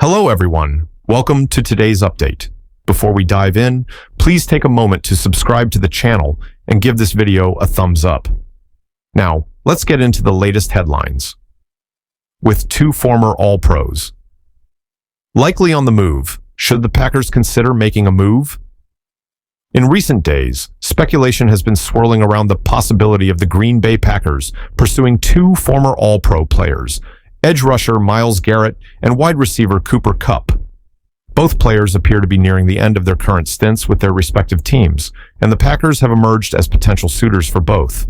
Hello everyone, welcome to today's update. Before we dive in, please take a moment to subscribe to the channel and give this video a thumbs up. Now, let's get into the latest headlines. With two former All-Pros. Likely on the move, should the Packers consider making a move? In recent days, speculation has been swirling around the possibility of the Green Bay Packers pursuing two former All-Pro players, edge rusher Myles Garrett and wide receiver Kupp. Both players appear to be nearing the end of their current stints with their respective teams, and the Packers have emerged as potential suitors for both.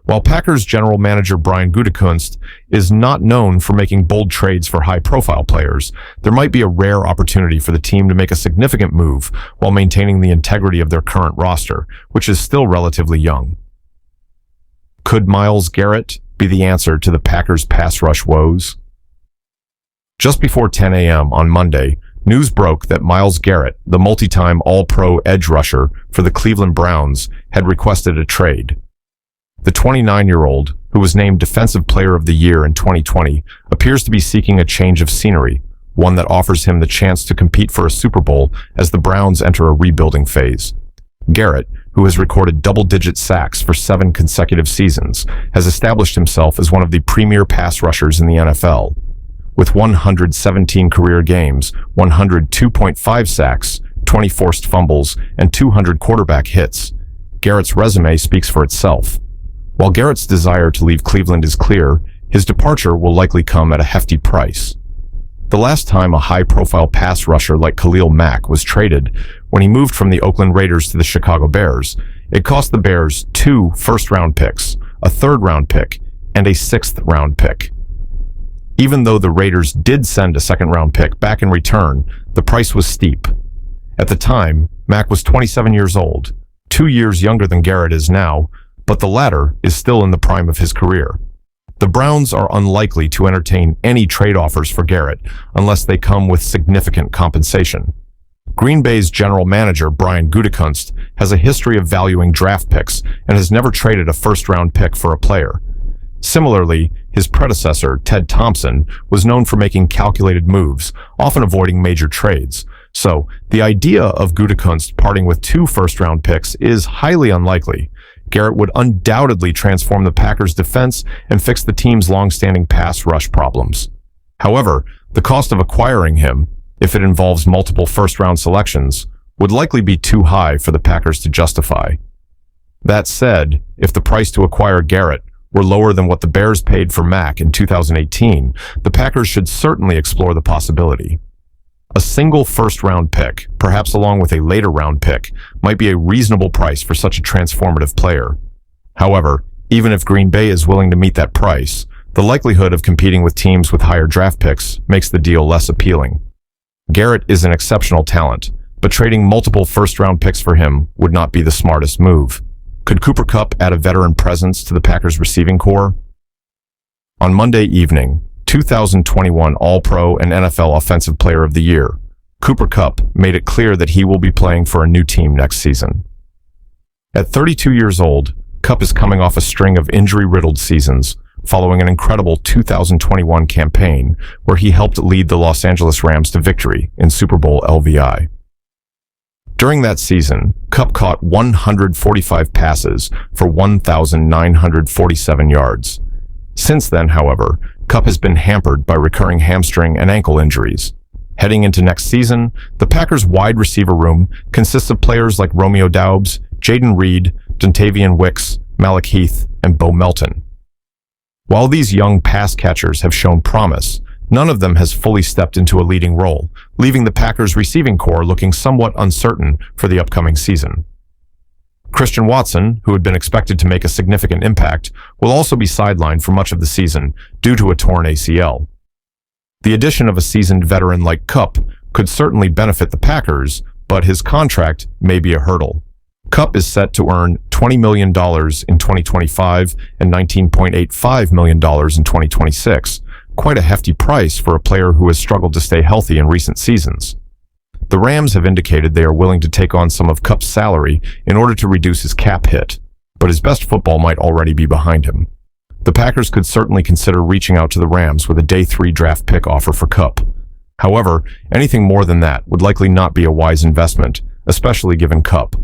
While Packers general manager Brian Gutekunst is not known for making bold trades for high-profile players, there might be a rare opportunity for the team to make a significant move while maintaining the integrity of their current roster, which is still relatively young. Could Myles Garrett be the answer to the Packers' pass rush woes? Just before 10 a.m. on Monday, news broke that Myles Garrett, the multi-time All-Pro edge rusher for the Cleveland Browns, had requested a trade. The 29-year-old, who was named Defensive Player of the Year in 2020, appears to be seeking a change of scenery, one that offers him the chance to compete for a Super Bowl as the Browns enter a rebuilding phase. Garrett, who has recorded double-digit sacks for 7 consecutive seasons, has established himself as one of the premier pass rushers in the NFL. With 117 career games, 102.5 sacks, 20 forced fumbles, and 200 quarterback hits, Garrett's resume speaks for itself. While Garrett's desire to leave Cleveland is clear, his departure will likely come at a hefty price. The last time a high-profile pass rusher like Khalil Mack was traded, when he moved from the Oakland Raiders to the Chicago Bears, it cost the Bears 2 first-round picks, a third-round pick, and a sixth-round pick. Even though the Raiders did send a second-round pick back in return, the price was steep. At the time, Mack was 27 years old, 2 years younger than Garrett is now, but the latter is still in the prime of his career. The Browns are unlikely to entertain any trade offers for Garrett unless they come with significant compensation. Green Bay's general manager, Brian Gutekunst, has a history of valuing draft picks and has never traded a first-round pick for a player. Similarly, his predecessor, Ted Thompson, was known for making calculated moves, often avoiding major trades. So, the idea of Gutekunst parting with 2 first-round picks is highly unlikely. Garrett would undoubtedly transform the Packers' defense and fix the team's long-standing pass rush problems. However, the cost of acquiring him, if it involves multiple first-round selections, would likely be too high for the Packers to justify. That said, if the price to acquire Garrett were lower than what the Bears paid for Mack in 2018, the Packers should certainly explore the possibility. A single first-round pick, perhaps along with a later-round pick, might be a reasonable price for such a transformative player. However, even if Green Bay is willing to meet that price, the likelihood of competing with teams with higher draft picks makes the deal less appealing. Garrett is an exceptional talent, but trading multiple first-round picks for him would not be the smartest move. Could Kupp add a veteran presence to the Packers' receiving corps? On Monday evening, 2021 All-Pro and NFL Offensive Player of the Year, Kupp made it clear that he will be playing for a new team next season. At 32 years old, Kupp is coming off a string of injury-riddled seasons, following an incredible 2021 campaign where he helped lead the Los Angeles Rams to victory in Super Bowl LVI. During that season, Kupp caught 145 passes for 1,947 yards. Since then, however, Kupp has been hampered by recurring hamstring and ankle injuries. Heading into next season, the Packers' wide receiver room consists of players like Romeo Doubs, Jaden Reed, Dontavian Wicks, Malik Heath, and Bo Melton. While these young pass catchers have shown promise, none of them has fully stepped into a leading role, leaving the Packers' receiving corps looking somewhat uncertain for the upcoming season. Christian Watson, who had been expected to make a significant impact, will also be sidelined for much of the season due to a torn ACL. The addition of a seasoned veteran like Kupp could certainly benefit the Packers, but his contract may be a hurdle. Kupp is set to earn $20 million in 2025 and $19.85 million in 2026, quite a hefty price for a player who has struggled to stay healthy in recent seasons. The Rams have indicated they are willing to take on some of Kupp's salary in order to reduce his cap hit, but his best football might already be behind him. The Packers could certainly consider reaching out to the Rams with a day 3 draft pick offer for Kupp. However, anything more than that would likely not be a wise investment, especially given Kupp.